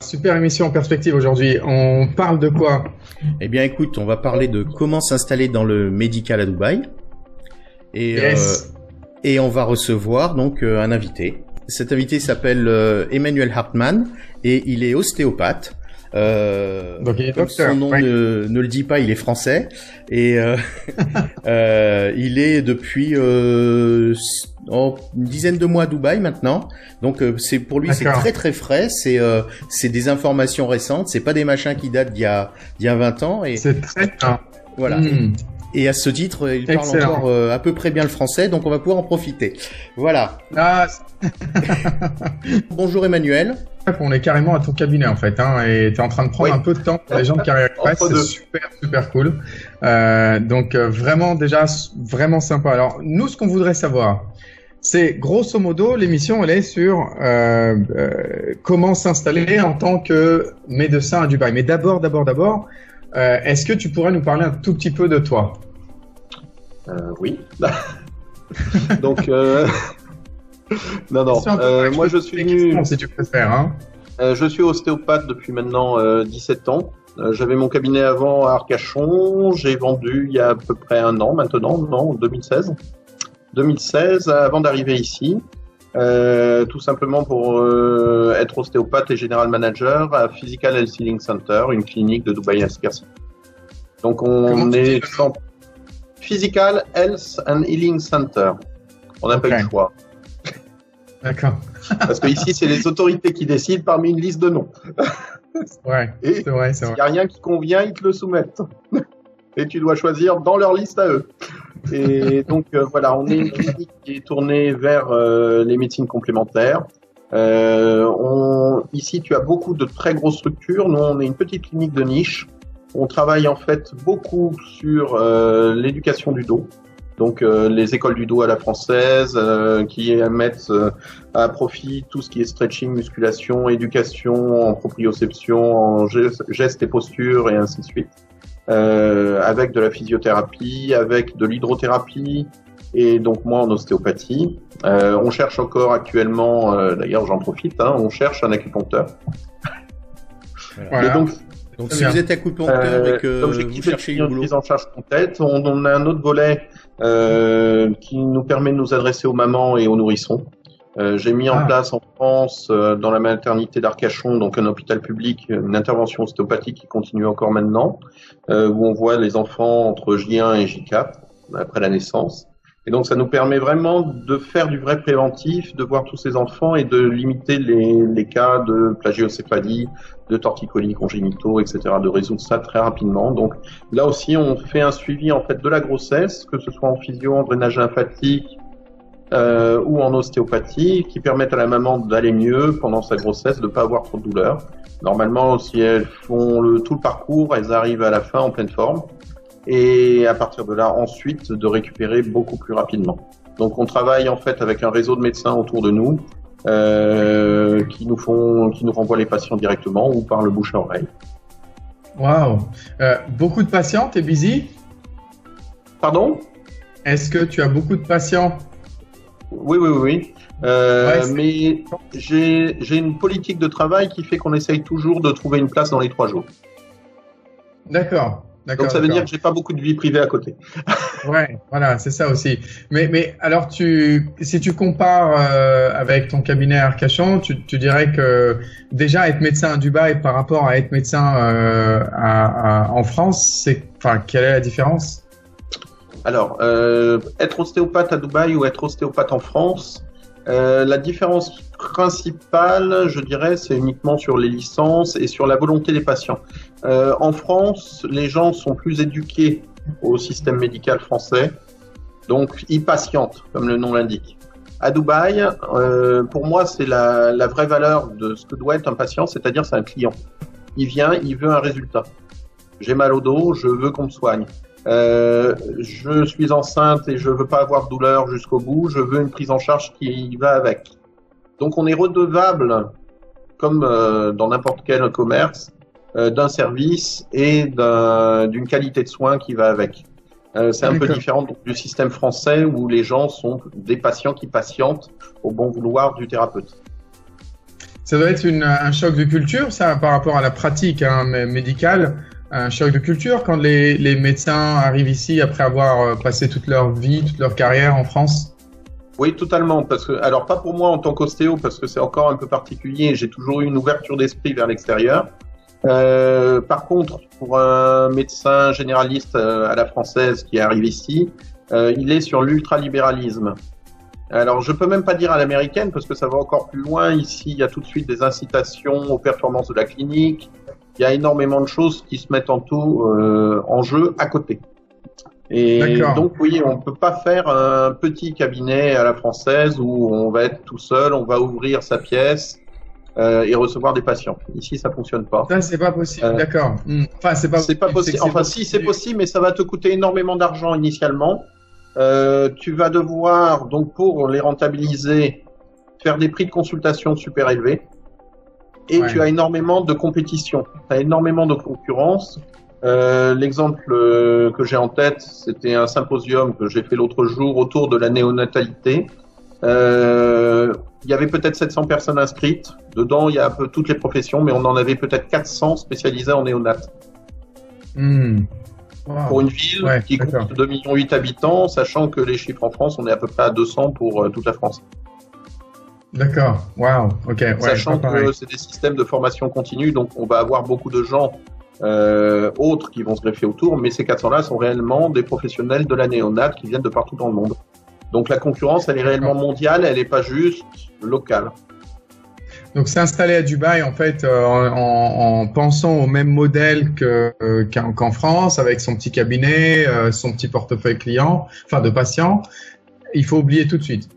Super émission en perspective aujourd'hui. On parle de quoi? Eh bien, écoute, on va parler de comment s'installer dans le médical à Dubaï. Et on va recevoir donc un invité. Cet invité s'appelle Emmanuel Hartmann et il est ostéopathe. Donc il est comme docteur, son nom ne le dit pas, il est français et il est depuis une dizaine de mois à Dubaï maintenant. Donc c'est pour lui c'est très très frais. C'est des informations récentes. C'est pas des machins qui datent d'il y a 20 ans. Et c'est très bien. Voilà. Et à ce titre, il parle encore à peu près bien le français, donc on va pouvoir en profiter. Voilà. Bonjour Emmanuel. On est carrément à ton cabinet en fait, hein, et tu es en train de prendre un peu de temps pour les gens de Carrière Express, c'est super cool. Donc vraiment déjà vraiment sympa. Alors nous, ce qu'on voudrait savoir, c'est grosso modo l'émission elle est sur comment s'installer en tant que médecin à Dubaï. Mais d'abord, est-ce que tu pourrais nous parler un tout petit peu de toi? Oui. Donc non, moi je suis venu. Si tu préfères, hein. Je suis ostéopathe depuis maintenant 17 ans. J'avais mon cabinet avant à Arcachon. J'ai vendu il y a à peu près un an maintenant, non, 2016. 2016, avant d'arriver ici, tout simplement pour être ostéopathe et général manager à Physical Health Healing Center, une clinique de Dubai Healthcare City. Donc on est Physical Health and Healing Center. On n'a pas eu le choix. D'accord. Parce que ici, c'est les autorités qui décident parmi une liste de noms. Ouais, et c'est vrai. S'il n'y a rien qui convient, ils te le soumettent. Et tu dois choisir dans leur liste à eux. Et donc, voilà, on est une clinique qui est tournée vers les médecines complémentaires. Ici, tu as beaucoup de très grosses structures. Nous, on est une petite clinique de niche. On travaille en fait beaucoup sur l'éducation du dos. Donc les écoles du dos à la française qui mettent à profit tout ce qui est stretching, musculation, éducation en proprioception, en gestes et postures et ainsi de suite. Avec de la physiothérapie, avec de l'hydrothérapie et donc moi en ostéopathie. On cherche encore actuellement, d'ailleurs j'en profite, on cherche un acupuncteur. Voilà. Et donc si vous êtes acupuncteur et que vous cherchez une prise en charge complète, on a un autre volet qui nous permet de nous adresser aux mamans et aux nourrissons. J'ai mis en place en France, dans la maternité d'Arcachon, donc un hôpital public, une intervention ostéopathique qui continue encore maintenant, où on voit les enfants entre J1 et J4 après la naissance. Et donc ça nous permet vraiment de faire du vrai préventif, de voir tous ces enfants et de limiter les cas de plagiocéphalie, de torticolis congénitaux, etc., de résoudre ça très rapidement. Donc là aussi, on fait un suivi en fait de la grossesse, que ce soit en physio, en drainage lymphatique ou en ostéopathie, qui permettent à la maman d'aller mieux pendant sa grossesse, de ne pas avoir trop de douleur. Normalement, si elles font tout le parcours, elles arrivent à la fin en pleine forme. Et à partir de là, ensuite, de récupérer beaucoup plus rapidement. Donc, on travaille en fait avec un réseau de médecins autour de nous qui nous renvoient les patients directement ou par le bouche à oreille. Waouh. Beaucoup de patients, t'es busy? Pardon? Est-ce que tu as beaucoup de patients? Oui. Mais j'ai une politique de travail qui fait qu'on essaye toujours de trouver une place dans les 3 jours. D'accord. Donc ça veut dire que j'ai pas beaucoup de vie privée à côté. Ouais, voilà, c'est ça aussi. Mais alors si tu compares avec ton cabinet à Arcachon, tu dirais que déjà être médecin à Dubaï par rapport à être médecin en France, quelle est la différence? Alors, être ostéopathe à Dubaï ou être ostéopathe en France, la différence principale, je dirais, c'est uniquement sur les licences et sur la volonté des patients. En France, les gens sont plus éduqués au système médical français, donc ils patientent, comme le nom l'indique. À Dubaï, pour moi, c'est la vraie valeur de ce que doit être un patient, c'est-à-dire c'est un client. Il vient, il veut un résultat. J'ai mal au dos, je veux qu'on me soigne. Je suis enceinte et je veux pas avoir de douleur jusqu'au bout, je veux une prise en charge qui va avec. Donc on est redevable, comme dans n'importe quel commerce, d'un service et d'une qualité de soins qui va avec. C'est un peu différent du système français où les gens sont des patients qui patientent au bon vouloir du thérapeute. Ça doit être un choc de culture, ça, par rapport à la pratique médicale. Un choc de culture quand les médecins arrivent ici après avoir passé toute leur vie, toute leur carrière en France. Oui, totalement. Parce que, alors pas pour moi en tant qu'ostéo, parce que c'est encore un peu particulier. J'ai toujours eu une ouverture d'esprit vers l'extérieur. Par contre, pour un médecin généraliste à la française qui arrive ici, il est sur l'ultralibéralisme. Alors, je peux même pas dire à l'américaine parce que ça va encore plus loin. Ici, il y a tout de suite des incitations aux performances de la clinique. Il y a énormément de choses qui se mettent en jeu à côté. Et donc, oui, on peut pas faire un petit cabinet à la française où on va être tout seul, on va ouvrir sa pièce et recevoir des patients. Ici, ça fonctionne pas. Ça, c'est pas possible. D'accord. Enfin, c'est pas possible. Enfin, si, c'est possible, mais ça va te coûter énormément d'argent initialement. Tu vas devoir, donc, pour les rentabiliser, faire des prix de consultation super élevés. Et tu as énormément de compétition, tu as énormément de concurrence. L'exemple que j'ai en tête, c'était un symposium que j'ai fait l'autre jour autour de la néonatalité. Il y avait peut-être 700 personnes inscrites. Dedans, il y a un peu toutes les professions, mais on en avait peut-être 400 spécialisés en néonat. Pour une ville qui compte 2,8 millions d'habitants, sachant que les chiffres en France, on est à peu près à 200 pour toute la France. D'accord, waouh, ok. Sachant que c'est des systèmes de formation continue, donc on va avoir beaucoup de gens autres qui vont se greffer autour, mais ces 400-là sont réellement des professionnels de la néonate qui viennent de partout dans le monde. Donc la concurrence, elle est réellement mondiale, elle n'est pas juste locale. Donc s'installer à Dubaï, en fait, en pensant au même modèle qu'en France, avec son petit cabinet, son petit portefeuille client, enfin de patients, il faut oublier tout de suite.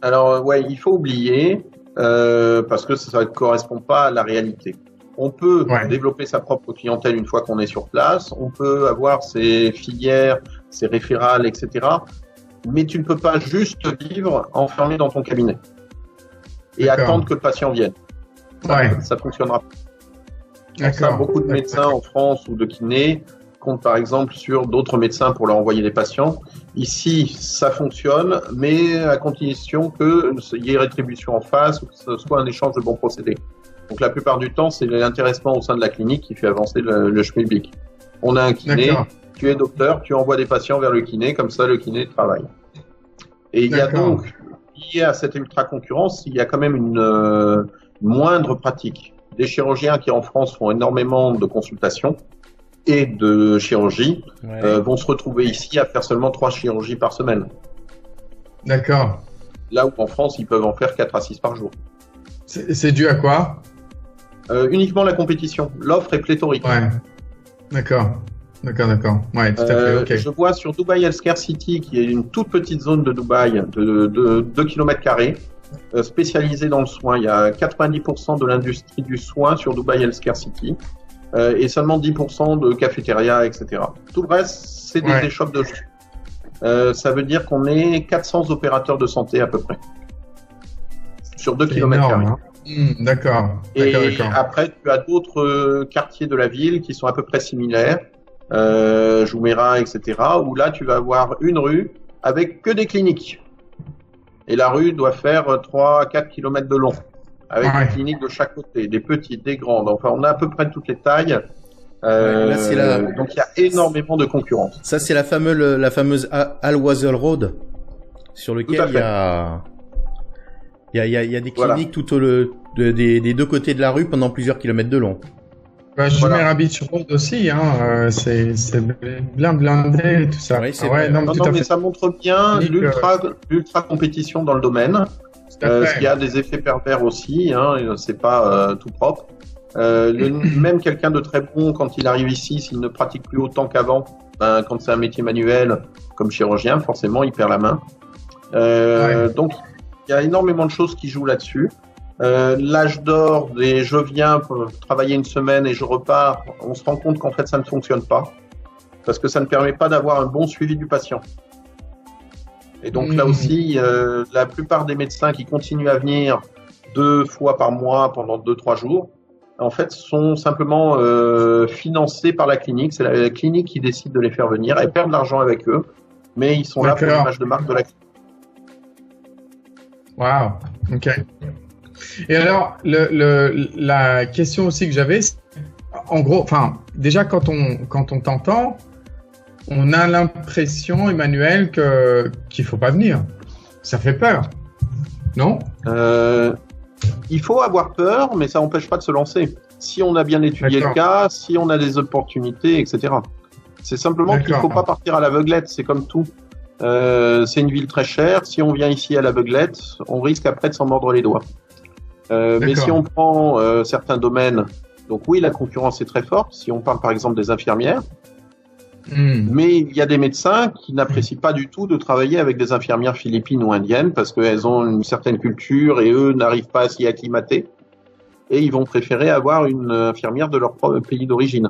Alors ouais, il faut oublier parce que ça ne correspond pas à la réalité. On peut développer sa propre clientèle une fois qu'on est sur place, on peut avoir ses filières, ses référales, etc. Mais tu ne peux pas juste vivre enfermé dans ton cabinet et attendre que le patient vienne. Ça fonctionnera pas. Ça, beaucoup de médecins en France ou de kinés comptent par exemple sur d'autres médecins pour leur envoyer des patients. Ici, ça fonctionne, mais à condition qu'il y ait rétribution en face ou que ce soit un échange de bons procédés. Donc la plupart du temps, c'est l'intéressement au sein de la clinique qui fait avancer le schmilblick. On a un kiné, tu es docteur, tu envoies des patients vers le kiné, comme ça le kiné travaille. Et il y a donc, lié à cette ultra-concurrence, il y a quand même une moindre pratique. Des chirurgiens qui en France font énormément de consultations et de chirurgie vont se retrouver ici à faire seulement 3 chirurgies par semaine. D'accord. Là où en France, ils peuvent en faire 4 à 6 par jour. C'est dû à quoi? Uniquement la compétition. L'offre est pléthorique. D'accord. Ouais, tout à fait. Okay. Je vois sur Dubai Healthcare City, qui est une toute petite zone de Dubaï de 2 km², spécialisée dans le soin. Il y a 90% de l'industrie du soin sur Dubai Healthcare City et seulement 10% de cafétéria, etc. Tout le reste, c'est des échoppes de jus. Ça veut dire qu'on est 400 opérateurs de santé à peu près sur 2 km². D'accord. Et après, tu as d'autres quartiers de la ville qui sont à peu près similaires, Jumeirah, etc., où là, tu vas avoir une rue avec que des cliniques. Et la rue doit faire 3 à 4 km de long, avec des cliniques de chaque côté, des petites, des grandes. Enfin, on a à peu près toutes les tailles. Donc, il y a énormément de concurrence. Ça, c'est la fameuse Al-Wazl Road, sur lequel il y a des cliniques tout des deux côtés de la rue pendant plusieurs kilomètres de long. Jumeirah Beach Road aussi, c'est bien blindé tout ça. Mais ça montre bien l'ultra compétition dans le domaine. Ce qui a des effets pervers aussi, c'est pas tout propre. Même quelqu'un de très bon, quand il arrive ici, s'il ne pratique plus autant qu'avant, quand c'est un métier manuel comme chirurgien, forcément il perd la main. Donc il y a énormément de choses qui jouent là-dessus. L'âge d'or des je viens pour travailler une semaine et je repars, on se rend compte qu'en fait ça ne fonctionne pas parce que ça ne permet pas d'avoir un bon suivi du patient. Et donc là aussi, la plupart des médecins qui continuent à venir 2 fois par mois pendant 2-3 jours, en fait sont simplement financés par la clinique. C'est la clinique qui décide de les faire venir. Elles perdent de l'argent avec eux, mais ils sont là pour l'image de marque de la clinique. Wow, ok. Et alors, la question aussi que j'avais, en gros, enfin, déjà quand on t'entend, on a l'impression, Emmanuel, qu'il faut pas venir. Ça fait peur, non? Il faut avoir peur, mais ça n'empêche pas de se lancer. Si on a bien étudié le cas, si on a des opportunités, etc. C'est simplement qu'il ne faut pas partir à l'aveuglette, c'est comme tout. C'est une ville très chère, si on vient ici à l'aveuglette, on risque après de s'en mordre les doigts. Mais si on prend certains domaines, donc oui, la concurrence est très forte, si on parle par exemple des infirmières, mais il y a des médecins qui n'apprécient pas du tout de travailler avec des infirmières philippines ou indiennes parce qu'elles ont une certaine culture et eux n'arrivent pas à s'y acclimater. Et ils vont préférer avoir une infirmière de leur propre pays d'origine.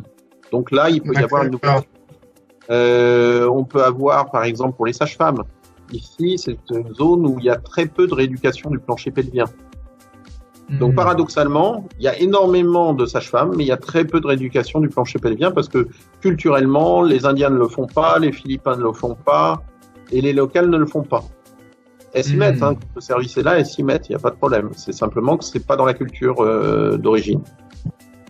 Donc là, il peut y avoir une ouverture. On peut avoir, par exemple, pour les sages-femmes. Ici, c'est une zone où il y a très peu de rééducation du plancher pelvien. Donc paradoxalement, il y a énormément de sages-femmes, mais il y a très peu de rééducation du plancher pelvien parce que culturellement, les Indiens ne le font pas, les Philippins ne le font pas, et les locales ne le font pas. Elles s'y mettent, hein, ce service est là, elles s'y mettent, il n'y a pas de problème. C'est simplement que c'est pas dans la culture d'origine.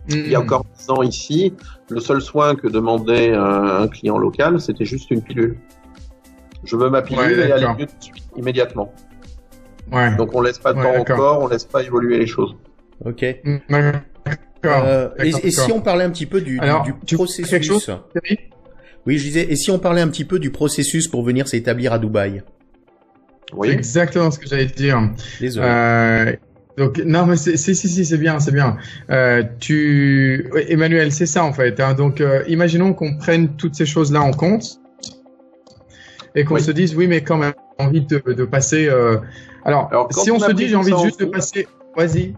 Il y a encore 10 ans ici, le seul soin que demandait un client local, c'était juste une pilule. Je veux ma pilule et aller mieux tout de suite, immédiatement. Ouais. Donc on laisse pas de temps au corps, on laisse pas évoluer les choses. Ok. Et si on parlait un petit peu du processus? Oui, je disais, et si on parlait un petit peu du processus pour venir s'établir à Dubaï? Oui. C'est exactement ce que j'allais te dire. Désolé. Donc non, mais c'est bien. Emmanuel, c'est ça en fait. Hein. Donc imaginons qu'on prenne toutes ces choses-là en compte et qu'on se dise oui, mais quand même envie de passer. Alors si on se dit j'ai envie juste de passer, vas-y.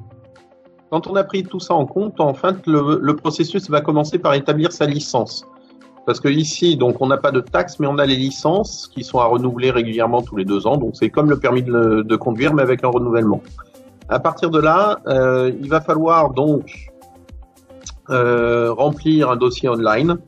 Quand on a pris tout ça en compte, en fait, le processus va commencer par établir sa licence. Parce que ici, donc, on n'a pas de taxes, mais on a les licences qui sont à renouveler régulièrement tous les 2 ans. Donc, c'est comme le permis de conduire, mais avec un renouvellement. À partir de là, il va falloir donc remplir un dossier online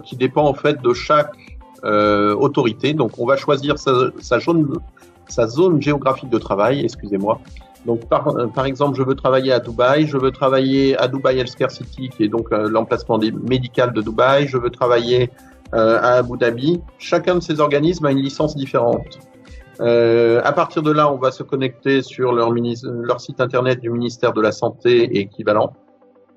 qui dépend en fait de chaque autorité. Donc, on va choisir sa zone géographique de travail. Excusez-moi. Donc, par exemple, je veux travailler à Dubaï, je veux travailler à Dubaï Healthcare City, qui est donc l'emplacement médical de Dubaï, je veux travailler à Abu Dhabi. Chacun de ces organismes a une licence différente. À partir de là, on va se connecter sur leur site internet du ministère de la Santé et équivalent,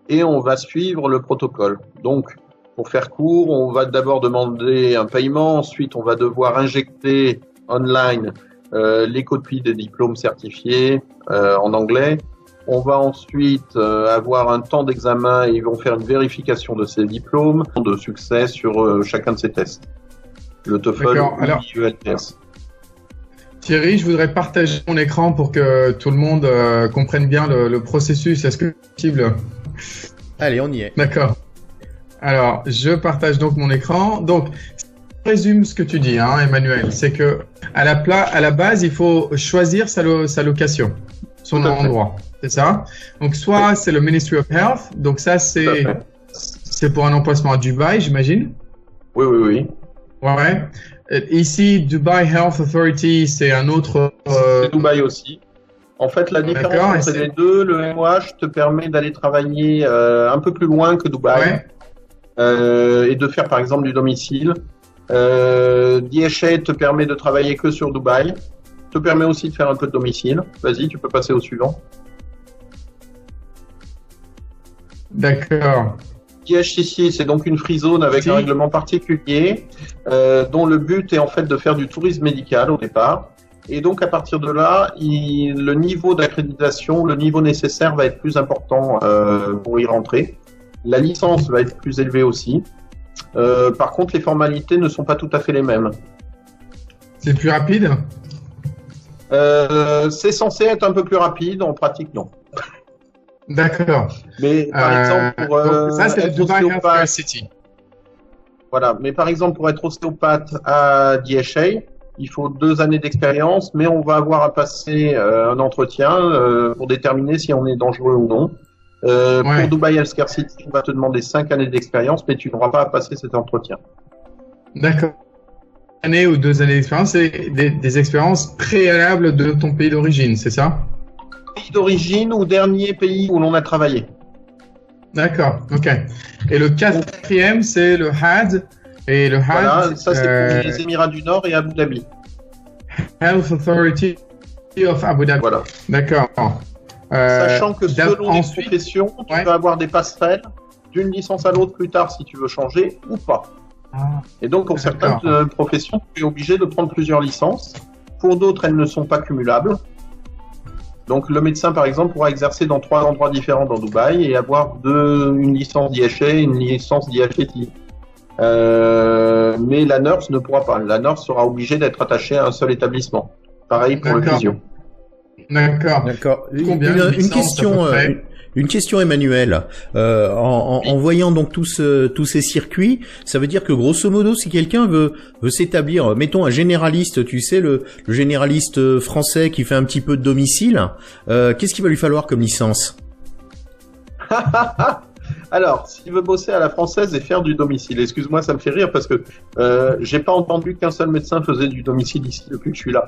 et on va suivre le protocole. Donc, pour faire court, on va d'abord demander un paiement, ensuite on va devoir injecter online les copies des diplômes certifiés en anglais. On va ensuite avoir un temps d'examen et ils vont faire une vérification de ces diplômes, de succès sur chacun de ces tests. Le TOEFL ou l'IELTS. Thierry, je voudrais partager mon écran pour que tout le monde comprenne bien le processus. Est-ce que c'est possible? Allez, on y est. D'accord. Alors, je partage donc mon écran. Donc, je résume ce que tu dis, hein, Emmanuel. C'est que à la base, il faut choisir sa location, son endroit. C'est ça? Donc, soit c'est le Ministry of Health. Donc, ça, c'est pour un emplacement à Dubaï, j'imagine? Oui. Ouais. Ici, Dubai Health Authority, c'est un autre. C'est Dubaï aussi. En fait, la différence entre les deux, le MOH te permet d'aller travailler un peu plus loin que Dubaï et de faire par exemple du domicile. DHA te permet de travailler que sur Dubaï, te permet aussi de faire un peu de domicile. Vas-y, tu peux passer au suivant. D'accord. DHCC, c'est donc une free zone avec un règlement particulier dont le but est en fait de faire du tourisme médical au départ. Et donc à partir de là, le niveau d'accréditation, le niveau nécessaire va être plus important pour y rentrer. La licence va être plus élevée aussi. Par contre, les formalités ne sont pas tout à fait les mêmes. C'est plus rapide? C'est censé être un peu plus rapide, en pratique non. D'accord. Mais par exemple, pour ça c'est le Dubai Healthcare City. Voilà, mais par exemple pour être ostéopathe à DHA, il faut 2 années d'expérience, mais on va avoir à passer un entretien pour déterminer si on est dangereux ou non. Pour Dubai Healthcare City, on va te demander 5 années d'expérience, mais tu n'auras pas à passer cet entretien. D'accord. 1 année ou 2 années d'expérience, c'est des expériences préalables de ton pays d'origine, c'est ça? pays d'origine ou dernier pays où l'on a travaillé. D'accord, ok. Et le quatrième, c'est le HAD. Et le HAD, voilà, ça c'est pour les Émirats du Nord et Abu Dhabi. Health Authority of Abu Dhabi. Voilà. D'accord. Sachant que selon les professions, tu peux avoir des passerelles d'une licence à l'autre plus tard si tu veux changer ou pas. Et donc pour certaines professions, tu es obligé de prendre plusieurs licences. Pour d'autres, elles ne sont pas cumulables. Donc le médecin, par exemple, pourra exercer dans 3 endroits différents dans Dubaï et avoir une licence d'IHA et une licence d'IHT. Mais la nurse ne pourra pas. La nurse sera obligée d'être attachée à un seul établissement. Pareil pour le physio. D'accord. Une question, Emmanuel. En voyant donc tous ces circuits, ça veut dire que grosso modo, si quelqu'un veut s'établir, mettons un généraliste, tu sais, le généraliste français qui fait un petit peu de domicile, qu'est-ce qu'il va lui falloir comme licence? Alors, s'il veut bosser à la française et faire du domicile, excuse-moi, ça me fait rire parce que j'ai pas entendu qu'un seul médecin faisait du domicile ici depuis que je suis là.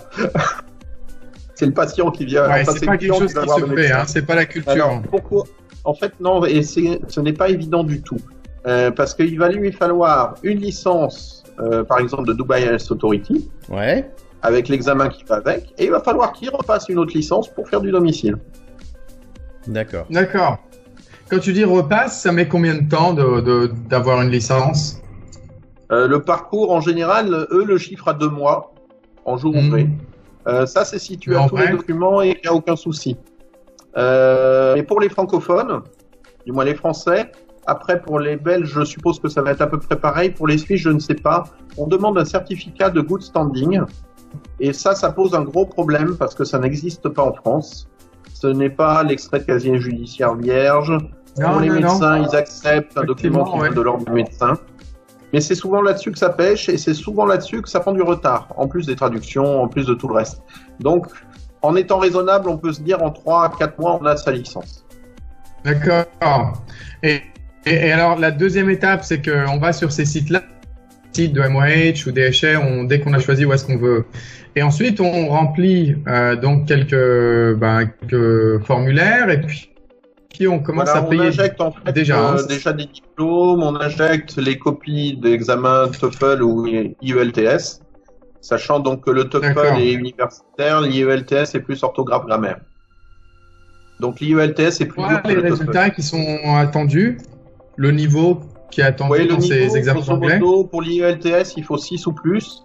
C'est le patient qui vient. Ouais, c'est pas quelque chose qui se fait, hein, c'est pas la culture. Alors, pourquoi? En fait, non, et ce n'est pas évident du tout. Parce qu'il va lui falloir une licence, par exemple, de Dubai Health Authority. Ouais. Avec l'examen qui va avec. Et il va falloir qu'il repasse une autre licence pour faire du domicile. D'accord. D'accord. Quand tu dis repasse, ça met combien de temps d'avoir une licence? Le parcours, en général, eux, le chiffre à 2 mois, en jour ouvré. Ça, c'est si tu as tous les documents et qu'il n'y a aucun souci. Mais pour les francophones, du moins les Français, après pour les Belges, je suppose que ça va être à peu près pareil. Pour les Suisses, je ne sais pas. On demande un certificat de good standing. Et ça pose un gros problème parce que ça n'existe pas en France. Ce n'est pas l'extrait de casier judiciaire vierge. Pour les médecins, ils acceptent un document qui vient de l'ordre du médecin. Mais c'est souvent là-dessus que ça pêche et c'est souvent là-dessus que ça prend du retard, en plus des traductions, en plus de tout le reste. Donc, en étant raisonnable, on peut se dire en 3 à 4 mois, on a sa licence. D'accord. Et alors, la deuxième étape, c'est qu'on va sur ces sites-là, sites de MOH ou DHA, dès qu'on a choisi où est-ce qu'on veut. Et ensuite, on remplit donc quelques formulaires et puis on commence à payer. On injecte en fait déjà des diplômes, on injecte les copies d'examens TOEFL ou IELTS, sachant donc que le TOEFL est universitaire, l'IELTS est plus orthographe grammaire. Donc l'IELTS est plus dur que les résultats qui sont attendus, le niveau qui est attendu dans ces examens anglais. Pour l'IELTS, il faut 6 ou plus.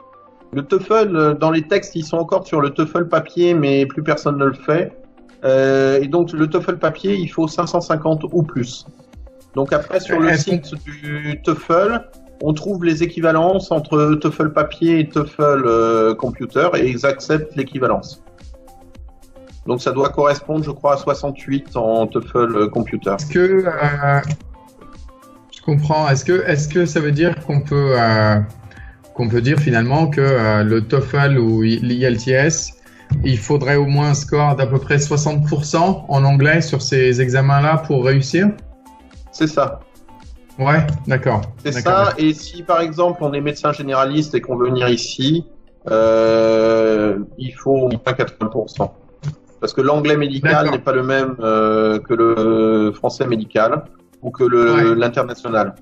Le TOEFL, dans les textes, ils sont encore sur le TOEFL papier, mais plus personne ne le fait. Et donc le TOEFL papier, il faut 550 ou plus. Donc après sur le site du TOEFL, on trouve les équivalences entre TOEFL papier et TOEFL computer et ils acceptent l'équivalence. Donc ça doit correspondre, je crois, à 68 en TOEFL computer. Est-ce que je comprends? Est-ce que ça veut dire qu'on peut dire finalement que le TOEFL ou l'IELTS, il faudrait au moins un score d'à peu près 60% en anglais sur ces examens-là pour réussir? C'est ça. Ouais, d'accord. C'est ça, et si par exemple on est médecin généraliste et qu'on veut venir ici, il faut au moins 80%. Parce que l'anglais médical n'est pas le même que le français médical ou que l'international.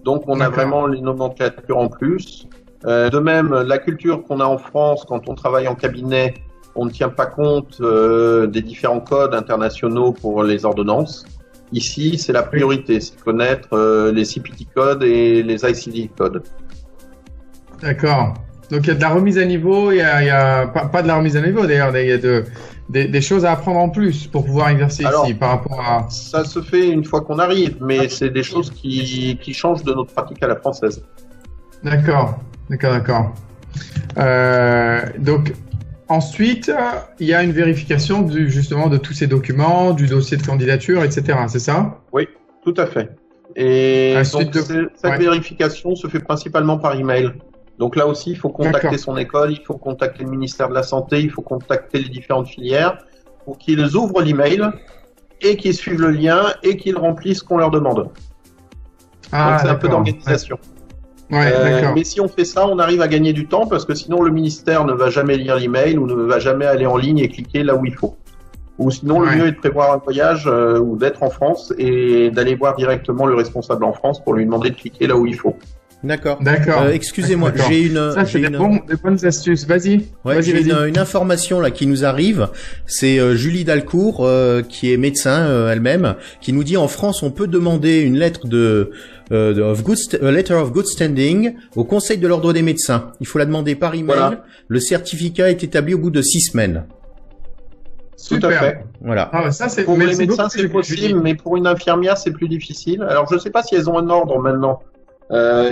Donc on a vraiment les nomenclatures en plus. De même, la culture qu'on a en France quand on travaille en cabinet, on ne tient pas compte des différents codes internationaux pour les ordonnances. Ici, c'est la priorité, c'est connaître les CPT codes et les ICD codes. D'accord. Donc il y a de la remise à niveau, il y a pas de la remise à niveau d'ailleurs, il y a des choses à apprendre en plus pour pouvoir exercer ici par rapport à... Ça se fait une fois qu'on arrive, mais c'est des choses qui changent de notre pratique à la française. D'accord. Donc ensuite, il y a une vérification justement de tous ces documents, du dossier de candidature, etc. C'est ça? Oui, tout à fait. Et donc, cette vérification se fait principalement par email. Donc là aussi, il faut contacter son école, il faut contacter le ministère de la Santé, il faut contacter les différentes filières pour qu'ils ouvrent l'email et qu'ils suivent le lien et qu'ils remplissent ce qu'on leur demande. Donc c'est un peu d'organisation. Mais si on fait ça, on arrive à gagner du temps parce que sinon le ministère ne va jamais lire l'email ou ne va jamais aller en ligne et cliquer là où il faut. Ou sinon, le mieux est de prévoir un voyage ou d'être en France et d'aller voir directement le responsable en France pour lui demander de cliquer là où il faut. D'accord. D'accord. Excusez-moi, D'accord. j'ai une. Ça, c'est des bonnes astuces. Vas-y. Ouais, j'ai une information là qui nous arrive. C'est Julie Dalcourt, qui est médecin elle-même, qui nous dit en France on peut demander une lettre letter of good standing au Conseil de l'ordre des médecins. Il faut la demander par email. Voilà. Le certificat est établi au bout de 6 semaines. Super. Tout à fait. Voilà. Ah, ça, c'est Pour les médecins, c'est possible, mais pour une infirmière, c'est plus difficile. Alors, je ne sais pas si elles ont un ordre maintenant.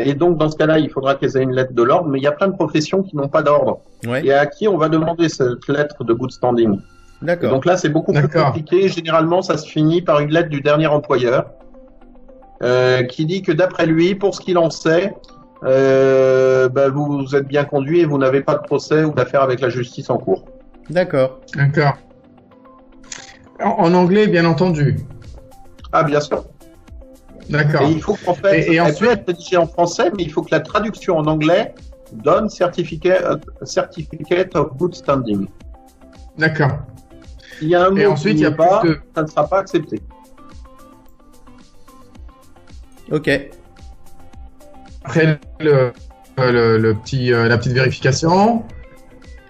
Et donc, dans ce cas-là, il faudra qu'elles aient une lettre de l'ordre, mais il y a plein de professions qui n'ont pas d'ordre. Ouais. Et à qui on va demander cette lettre de good standing. D'accord. Donc là, c'est beaucoup plus compliqué. Généralement, ça se finit par une lettre du dernier employeur qui dit que d'après lui, pour ce qu'il en sait, vous êtes bien conduit et vous n'avez pas de procès ou d'affaire avec la justice en cours. D'accord. D'accord. En anglais, bien entendu. Ah, bien sûr. D'accord. Et il faut qu'en fait, et elle ensuite... peut être rédigée en français, mais il faut que la traduction en anglais donne certificate of good standing. D'accord. S'il y a un mot ensuite, qui il y a n'y est pas, plus de... ça ne sera pas accepté. Ok. Après la petite vérification,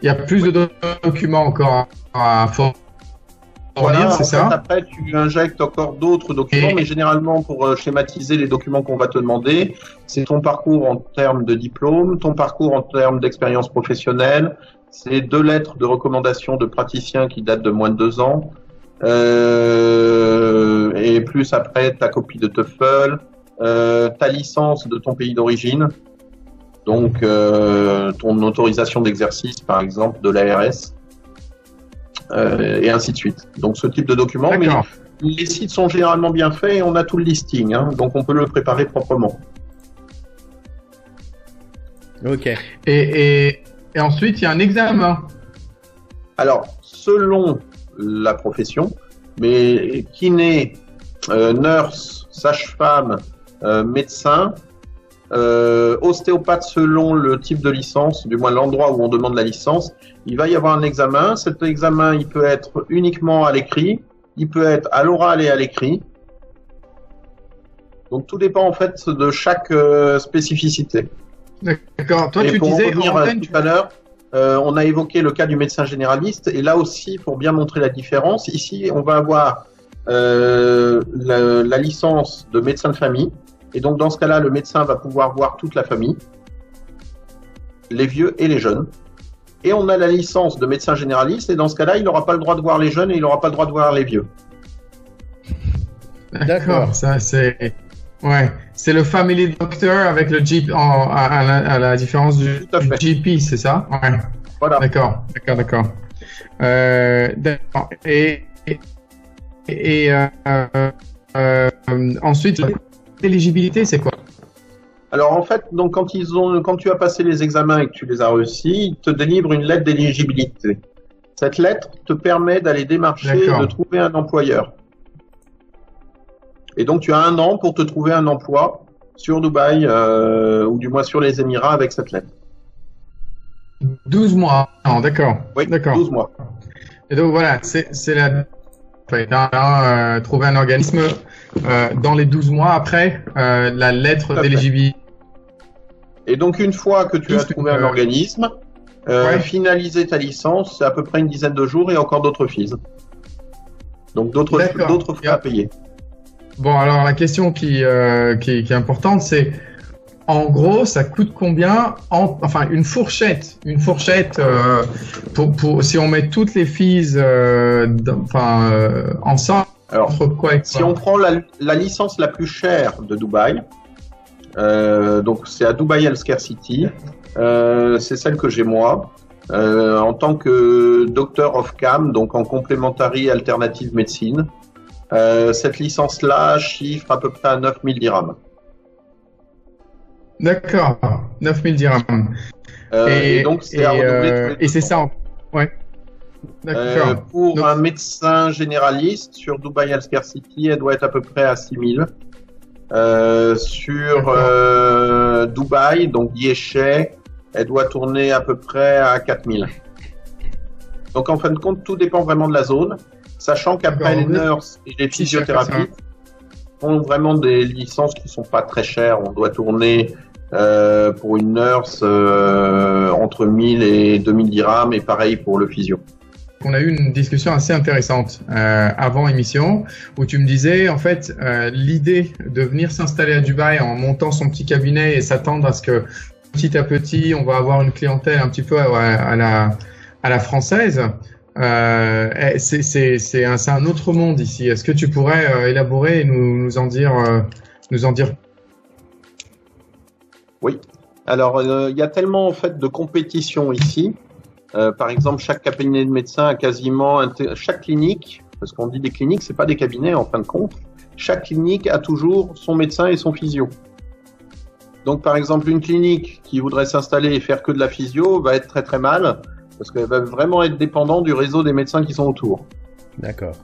il y a plus de documents encore à fournir, Voilà, c'est ça? Après, tu injectes encore d'autres documents, mais généralement, pour schématiser les documents qu'on va te demander, c'est ton parcours en termes de diplôme, ton parcours en termes d'expérience professionnelle, c'est 2 lettres de recommandation de praticiens qui datent de moins de 2 ans, et plus après ta copie de TOEFL, ta licence de ton pays d'origine, donc ton autorisation d'exercice, par exemple, de l'ARS. Et ainsi de suite. Donc ce type de document, mais les sites sont généralement bien faits et on a tout le listing, hein, donc on peut le préparer proprement. Ok. Et ensuite, il y a un examen. Alors, selon la profession, mais kiné, nurse, sage-femme, médecin, ostéopathe selon le type de licence, du moins l'endroit où on demande la licence, il va y avoir un examen. Cet examen, il peut être uniquement à l'écrit, il peut être à l'oral et à l'écrit. Donc tout dépend en fait de chaque spécificité. D'accord. Toi, et tu pour disais revenir tout à l'heure, on a évoqué le cas du médecin généraliste, et là aussi, pour bien montrer la différence, ici, on va avoir la licence de médecin de famille. Et donc, dans ce cas-là, le médecin va pouvoir voir toute la famille, les vieux et les jeunes. Et on a la licence de médecin généraliste, et dans ce cas-là, il n'aura pas le droit de voir les jeunes et il n'aura pas le droit de voir les vieux. D'accord, ça c'est... Ouais, c'est le family doctor avec le GP, à la différence du GP, c'est ça? Ouais. Voilà. D'accord. D'accord. Ensuite, l'éligibilité, c'est quoi? Alors en fait, donc quand tu as passé les examens et que tu les as réussis, ils te délivrent une lettre d'éligibilité. Cette lettre te permet d'aller démarcher et de trouver un employeur. Et donc tu as 1 an pour te trouver un emploi sur Dubaï ou du moins sur les Émirats avec cette lettre. 12 mois. Non, d'accord. Oui, d'accord. 12 mois. Et donc voilà, c'est la... trouver un organisme dans les 12 mois après la lettre d'éligibilité. Et donc une fois que tu as trouvé un organisme, finaliser ta licence, c'est à peu près une dizaine de jours et encore d'autres fees. Donc d'autres frais à payer. Bon, alors la question qui est importante, c'est en gros, ça coûte combien enfin une fourchette pour si on met toutes les fees ensemble. Alors, si on prend la licence la plus chère de Dubaï, donc c'est à Dubai Healthcare City, c'est celle que j'ai moi, en tant que Doctor of CAM, donc en Complementary Alternative Medicine. Cette licence-là chiffre à peu près à 9000 dirhams. D'accord, 9000 dirhams. Et donc c'est à renouveler. Et c'est ça. Ouais. D'accord. Pour un médecin généraliste sur Dubai Healthcare City, elle doit être à peu près à 6000. Sur Dubaï, donc Yeshe, elle doit tourner à peu près à 4000. Donc en fin de compte, tout dépend vraiment de la zone. Sachant qu'après les nurses et les physiothérapies ont vraiment des licences qui sont pas très chères. On doit tourner pour une nurse entre 1000 et 2000 dirhams et pareil pour le physio. On a eu une discussion assez intéressante avant émission où tu me disais en fait l'idée de venir s'installer à Dubaï en montant son petit cabinet et s'attendre à ce que petit à petit on va avoir une clientèle un petit peu à la française. C'est un autre monde ici. Est-ce que tu pourrais élaborer et nous en dire Oui. Alors il y a tellement en fait de compétition ici. Par exemple, chaque cabinet de médecin a quasiment chaque clinique, parce qu'on dit des cliniques, c'est pas des cabinets en fin de compte. Chaque clinique a toujours son médecin et son physio. Donc, par exemple, une clinique qui voudrait s'installer et faire que de la physio va être très très mal, parce qu'elle va vraiment être dépendante du réseau des médecins qui sont autour. D'accord.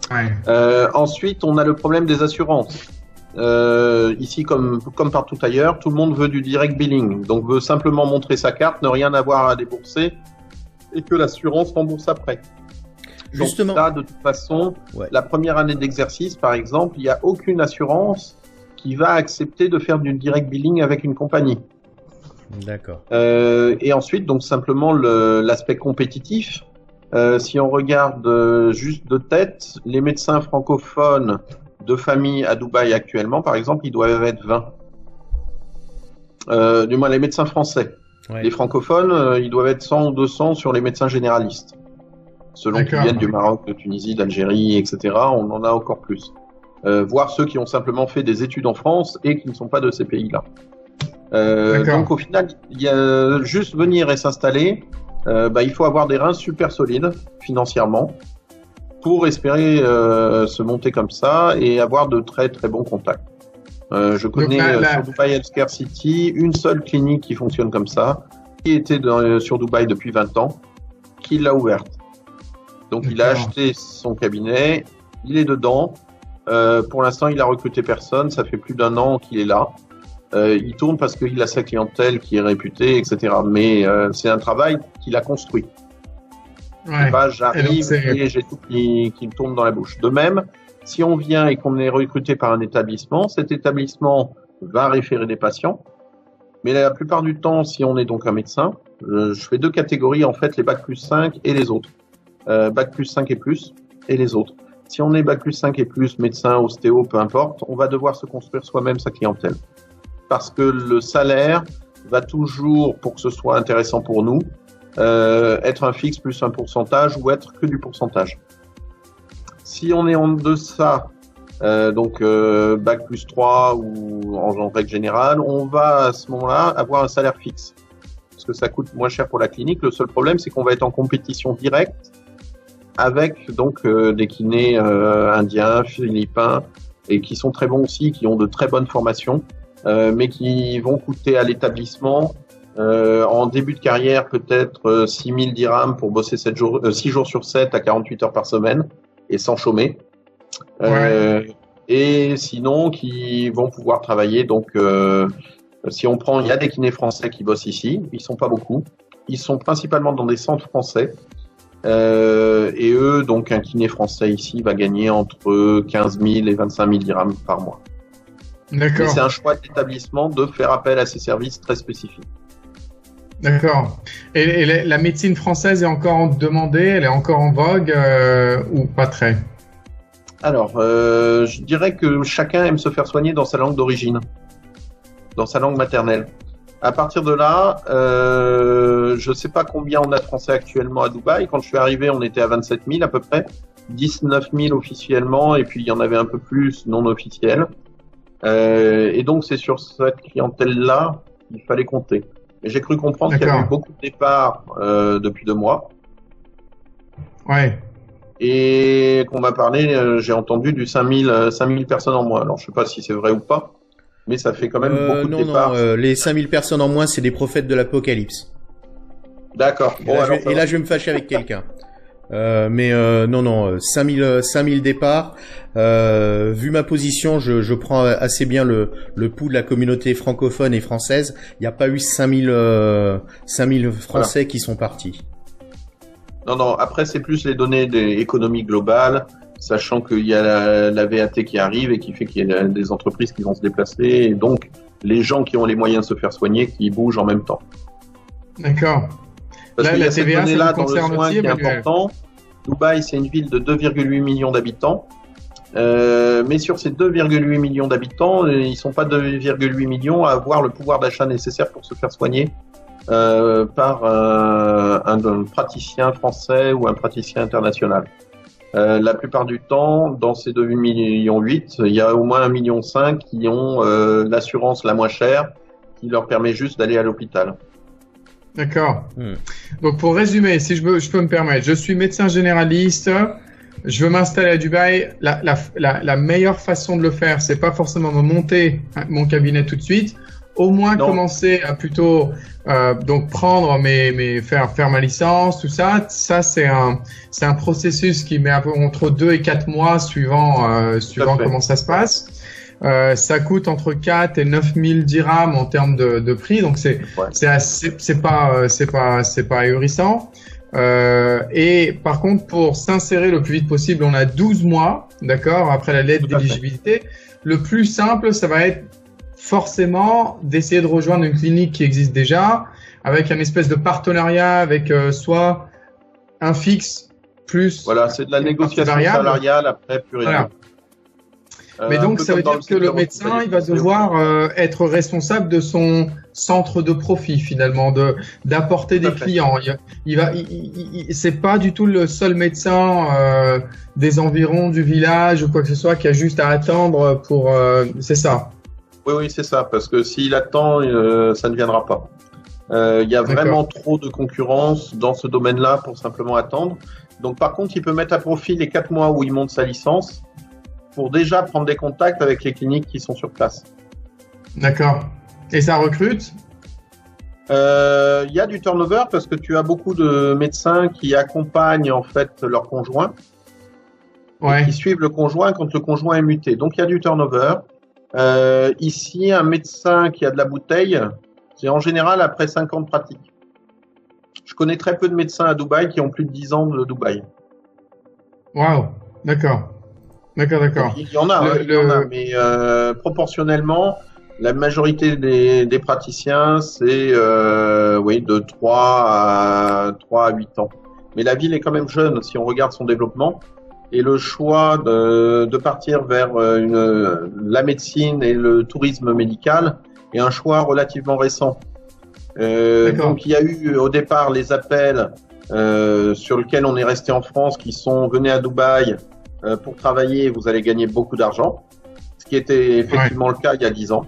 Ensuite, on a le problème des assurances. Ici, comme partout ailleurs, tout le monde veut du direct billing, donc veut simplement montrer sa carte, ne rien avoir à débourser, et que l'assurance rembourse après. Justement. Donc là, de toute façon, la première année d'exercice, par exemple, il n'y a aucune assurance qui va accepter de faire du direct billing avec une compagnie. D'accord. Et ensuite, donc simplement l'aspect compétitif. Si on regarde juste de tête, les médecins francophones de famille à Dubaï actuellement, par exemple, ils doivent être 20. Du moins, les médecins français. Ouais. Les francophones, ils doivent être 100 ou 200 sur les médecins généralistes. Selon qu'ils viennent du Maroc, de Tunisie, d'Algérie, etc., on en a encore plus. Voire ceux qui ont simplement fait des études en France et qui ne sont pas de ces pays-là. Donc au final, il y a juste venir et s'installer, il faut avoir des reins super solides financièrement pour espérer se monter comme ça et avoir de très très bons contacts. Je connais sur Dubai Healthcare City une seule clinique qui fonctionne comme ça, qui était sur Dubaï depuis 20 ans, qui l'a ouverte. Donc il a acheté son cabinet, il est dedans. Pour l'instant, il a recruté personne, ça fait plus d'1 an qu'il est là. Il tourne parce qu'il a sa clientèle qui est réputée, etc. Mais c'est un travail qu'il a construit. C'est pas j'arrive et j'ai tout qui me tombe dans la bouche. De même, si on vient et qu'on est recruté par un établissement, cet établissement va référer des patients. Mais la plupart du temps, si on est donc un médecin, je fais 2 catégories, en fait, les Bac plus 5 et les autres. Bac plus 5 et plus et les autres. Si on est Bac plus 5 et plus, médecin, ostéo, peu importe, on va devoir se construire soi-même sa clientèle. Parce que le salaire va toujours, pour que ce soit intéressant pour nous, être un fixe plus un pourcentage ou être que du pourcentage. Si on est en deçà, Bac plus 3 ou en règle générale, on va à ce moment-là avoir un salaire fixe. Parce que ça coûte moins cher pour la clinique. Le seul problème, c'est qu'on va être en compétition directe avec donc des kinés indiens, philippins, et qui sont très bons aussi, qui ont de très bonnes formations, mais qui vont coûter à l'établissement en début de carrière peut-être 6 000 dirhams pour bosser 6 jours sur 7 à 48 heures par semaine et sans chômer. Et sinon, qui vont pouvoir travailler. Donc, si on prend, il y a des kinés français qui bossent ici. Ils sont pas beaucoup. Ils sont principalement dans des centres français. Et eux, donc, un kiné français ici va gagner entre 15 000 et 25 000 dirhams par mois. D'accord. C'est un choix de l'établissement de faire appel à ces services très spécifiques. D'accord. Et la médecine française est encore demandée, elle est encore en vogue ou pas très? Alors, je dirais que chacun aime se faire soigner dans sa langue d'origine, dans sa langue maternelle. À partir de là, je ne sais pas combien on a de Français actuellement à Dubaï. Quand je suis arrivé, on était à 27 000 à peu près, 19 000 officiellement, et puis il y en avait un peu plus non officiels. Et donc c'est sur cette clientèle-là qu'il fallait compter. Et j'ai cru comprendre qu'il y avait eu beaucoup de départs depuis 2 mois. Ouais. Et qu'on m'a parlé, j'ai entendu du 5 000 personnes en moins. Alors je sais pas si c'est vrai ou pas, mais ça fait quand même beaucoup de départs. Non, les 5 000 personnes en moins, c'est des prophètes de l'apocalypse. D'accord. Bon, et là, je vais me fâcher avec quelqu'un. Non, 5 000 départs. Vu ma position, je prends assez bien le pouls de la communauté francophone et française. Il n'y a pas eu 5 000 Français qui sont partis. Non, après, c'est plus les données d'économie globale. sachant qu'il y a la VAT qui arrive et qui fait qu'il y a des entreprises qui vont se déplacer, et donc les gens qui ont les moyens de se faire soigner qui bougent en même temps. D'accord. Parce Là, qu'il y a la cette TVA, ça donnée-là vous dans le concerne soin aussi, qui est Emmanuel? important. Dubaï, c'est une ville de 2,8 millions d'habitants. Mais sur ces 2,8 millions d'habitants, ils sont pas 2,8 millions à avoir le pouvoir d'achat nécessaire pour se faire soigner par un praticien français ou un praticien international. La plupart du temps, dans ces 2,8 millions, il y a au moins 1,5 million qui ont l'assurance la moins chère, qui leur permet juste d'aller à l'hôpital. D'accord. Donc pour résumer, si je peux me permettre, je suis médecin généraliste, je veux m'installer à Dubaï. La meilleure façon de le faire, c'est pas forcément me monter mon cabinet tout de suite. Au moins commencer à plutôt donc prendre faire ma licence, tout ça. Ça c'est un processus qui met entre 2 et 4 mois suivant comment ça se passe. Ça coûte entre 4 et 9 000 dirhams en termes de prix, donc c'est pas ahurissant. Et par contre, pour s'insérer le plus vite possible, on a 12 mois, d'accord, après la lettre d'éligibilité. Le plus simple, ça va être forcément d'essayer de rejoindre une clinique qui existe déjà, avec un espèce de partenariat avec soit un fixe plus. Voilà, c'est de la négociation salariale après pur et dur. Mais donc, ça veut dire que le médecin, il va devoir être responsable de son centre de profit, finalement, d'apporter des clients. C'est pas du tout le seul médecin des environs du village ou quoi que ce soit qui a juste à attendre pour. C'est ça. Oui, c'est ça. Parce que s'il attend, ça ne viendra pas. Il y a vraiment trop de concurrence dans ce domaine-là pour simplement attendre. Donc, par contre, il peut mettre à profit les 4 mois où il monte sa licence pour déjà prendre des contacts avec les cliniques qui sont sur place. D'accord. Et ça recrute ? Il y a du turnover parce que tu as beaucoup de médecins qui accompagnent en fait leur conjoint, qui suivent le conjoint quand le conjoint est muté. Donc il y a du turnover. Ici, un médecin qui a de la bouteille, c'est en général après 5 ans de pratique. Je connais très peu de médecins à Dubaï qui ont plus de 10 ans de Dubaï. Waouh, d'accord. D'accord. Il y en a, mais proportionnellement, la majorité des praticiens, c'est de 3 à 8 ans. Mais la ville est quand même jeune si on regarde son développement. Et le choix de partir vers la médecine et le tourisme médical est un choix relativement récent. Donc il y a eu au départ les appels sur lesquels on est resté en France qui sont venez à Dubaï pour travailler, vous allez gagner beaucoup d'argent, ce qui était effectivement le cas il y a 10 ans.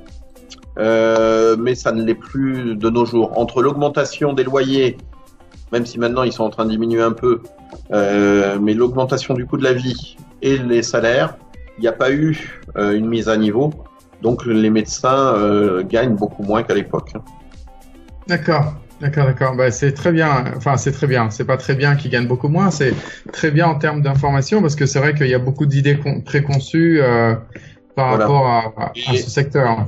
Mais ça ne l'est plus de nos jours. Entre l'augmentation des loyers, même si maintenant ils sont en train de diminuer un peu, mais l'augmentation du coût de la vie et les salaires, il n'y a pas eu une mise à niveau. Donc les médecins gagnent beaucoup moins qu'à l'époque. D'accord. Bah, c'est très bien. Enfin, c'est très bien. C'est pas très bien qu'ils gagnent beaucoup moins. C'est très bien en termes d'information parce que c'est vrai qu'il y a beaucoup d'idées préconçues par rapport à ce secteur.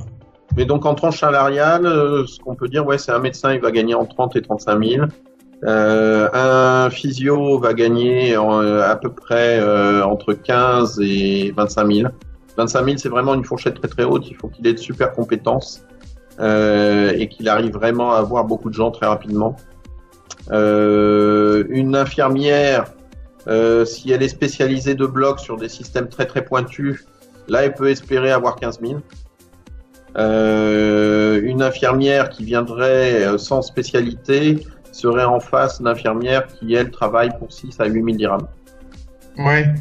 Mais donc en tranche salariale, ce qu'on peut dire, c'est un médecin, il va gagner entre 30 et 35 000. Un physio va gagner à peu près entre 15 et 25 000. 25 000, c'est vraiment une fourchette très très haute. Il faut qu'il ait de super compétences. Et qu'il arrive vraiment à avoir beaucoup de gens très rapidement. Une infirmière, si elle est spécialisée de bloc sur des systèmes très très pointus, là elle peut espérer avoir 15 000. Une infirmière qui viendrait sans spécialité serait en face d'infirmières qui elle travaille pour 6 à 8 000 dirhams. Ouais.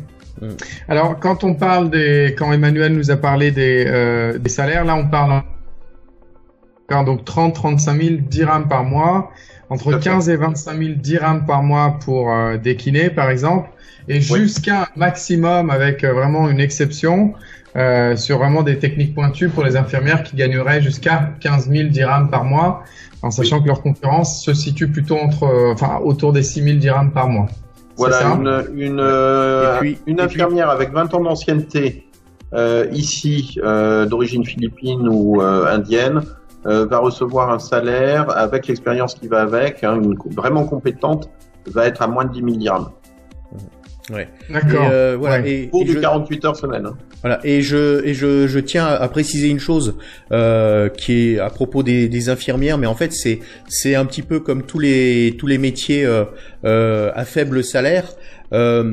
Alors quand Emmanuel nous a parlé des salaires, là on parle donc 30-35 000 dirhams par mois, entre 15 et 25 000 dirhams par mois pour des kinés par exemple, et jusqu'à un maximum avec vraiment une exception sur vraiment des techniques pointues pour les infirmières qui gagneraient jusqu'à 15 000 dirhams par mois, en sachant que leur concurrence se situe plutôt autour des 6 000 dirhams par mois. Voilà, une infirmière avec 20 ans d'ancienneté ici, d'origine philippine ou indienne, va recevoir un salaire avec l'expérience qui va avec, vraiment compétente, va être à moins de 10 000 dirhams. Ouais. D'accord. Voilà. Ouais. Et Pour du 48 heures semaine. Hein. Voilà. Et je tiens à préciser une chose qui est à propos des infirmières, mais en fait c'est un petit peu comme tous les métiers à faible salaire.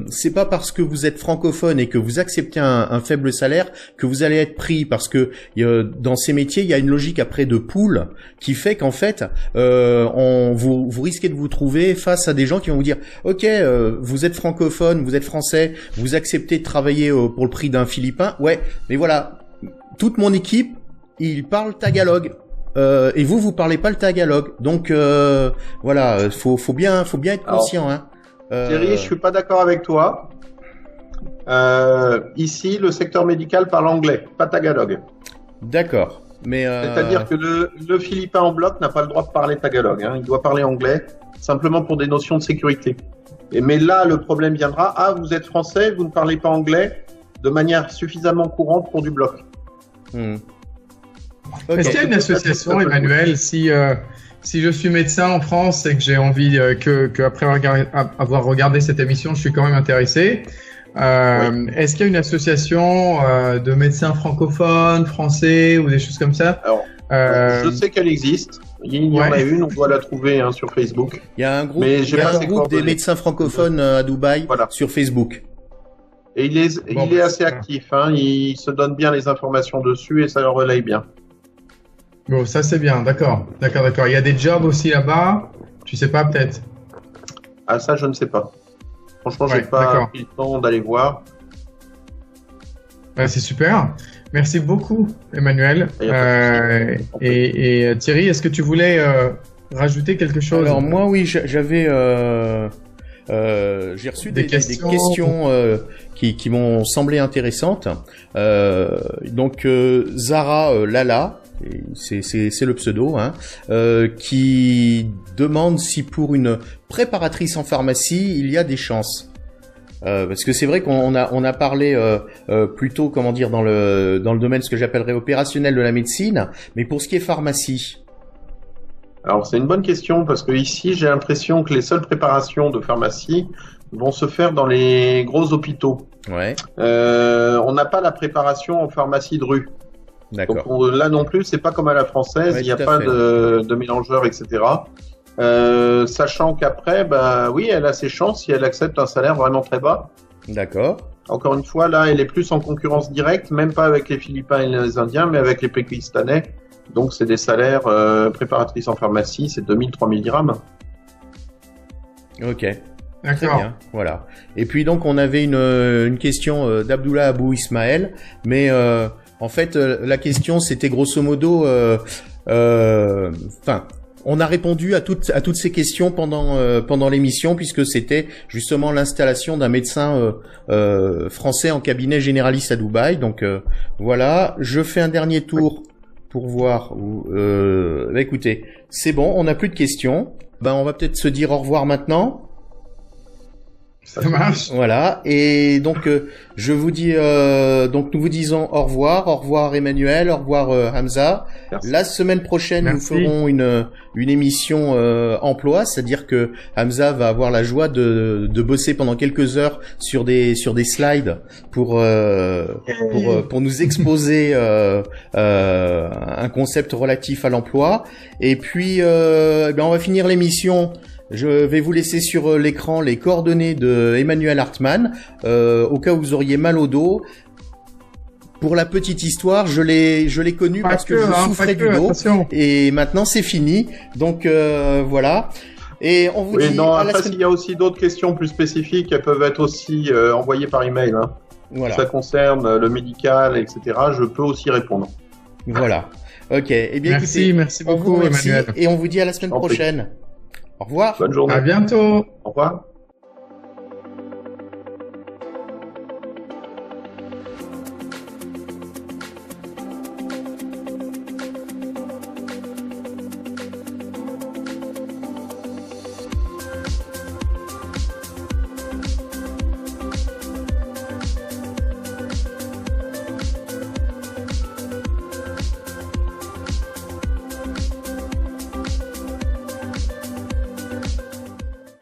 C'est pas parce que vous êtes francophone et que vous acceptez un faible salaire que vous allez être pris, parce que dans ces métiers il y a une logique après de pool qui fait qu'en fait vous risquez de vous trouver face à des gens qui vont vous dire ok, vous êtes francophone, vous êtes français, vous acceptez de travailler pour le prix d'un Philippin, ouais, mais voilà, toute mon équipe ils parlent tagalog. Et vous parlez pas le tagalog, donc voilà, faut bien être conscient. Alors, Thierry, je suis pas d'accord avec toi. Ici, le secteur médical parle anglais, pas tagalog. D'accord, mais c'est-à-dire que le Philippin en bloc n'a pas le droit de parler tagalog. Hein. Il doit parler anglais, simplement pour des notions de sécurité. Mais là, le problème viendra. Ah, vous êtes français, vous ne parlez pas anglais de manière suffisamment courante pour du bloc. Okay. Est-ce qu'il y a une association, Emmanuel, si je suis médecin en France et que j'ai envie que après avoir regardé cette émission, je suis quand même intéressé, oui. Est-ce qu'il y a une association de médecins francophones, français ou des choses comme ça? Alors, je sais qu'elle existe. Il y en a une, on doit la trouver sur Facebook. Il y a un groupe, des médecins francophones à Dubaï sur Facebook. Et il est assez actif. Hein. Il se donne bien les informations dessus et ça le relaye bien. Bon, ça c'est bien, d'accord. Il y a des jobs aussi là-bas, tu sais pas peut-être? Ah, ça je ne sais pas. Franchement, j'ai pas pris le temps d'aller voir. C'est super. Merci beaucoup, Emmanuel. Et Thierry, est-ce que tu voulais rajouter quelque chose? Alors moi, oui, j'avais j'ai reçu des questions qui m'ont semblé intéressantes. Donc Zara Lala. C'est le pseudo, hein, qui demande si pour une préparatrice en pharmacie il y a des chances. Parce que c'est vrai qu'on a parlé plutôt, comment dire, dans le domaine ce que j'appellerais opérationnel de la médecine, mais pour ce qui est pharmacie. Alors c'est une bonne question parce que ici j'ai l'impression que les seules préparations de pharmacie vont se faire dans les gros hôpitaux. Ouais. On n'a pas la préparation en pharmacie de rue. D'accord. Donc là non plus, c'est pas comme à la française, il n'y a pas de mélangeur, etc. Sachant qu'après, oui, elle a ses chances si elle accepte un salaire vraiment très bas. D'accord. Encore une fois, là, elle est plus en concurrence directe, même pas avec les Philippins et les Indiens, mais avec les Pakistanais. Donc c'est des salaires préparatrices en pharmacie, c'est 2000-3000 dirhams. Ok. D'accord. Très bien, voilà. Et puis donc on avait une question d'Abdullah Abou Ismaël, mais en fait la question c'était grosso modo, on a répondu à toutes ces questions pendant l'émission puisque c'était justement l'installation d'un médecin français en cabinet généraliste à Dubaï. Donc voilà, je fais un dernier tour pour voir. Écoutez, c'est bon, on n'a plus de questions. On va peut-être se dire au revoir maintenant. Ça marche. Voilà. Et donc, je vous dis, donc nous vous disons au revoir Emmanuel, au revoir Hamza. Merci. La semaine prochaine, nous ferons une émission emploi, c'est-à-dire que Hamza va avoir la joie de bosser pendant quelques heures sur des slides pour nous exposer un concept relatif à l'emploi. Et puis, on va finir l'émission. Je vais vous laisser sur l'écran les coordonnées de Emmanuel Hartmann, au cas où vous auriez mal au dos. Pour la petite histoire, je l'ai connu parce que je souffrais du dos, et maintenant c'est fini. Donc voilà. Et on vous dit. Non, après s'il y a aussi d'autres questions plus spécifiques, elles peuvent être aussi envoyées par email. Hein. Voilà. Ça concerne le médical, etc. Je peux aussi répondre. Voilà. Ok. Eh bien, merci beaucoup, Emmanuel. Et on vous dit à la semaine prochaine. Au revoir. Bonne journée. À bientôt. Au revoir.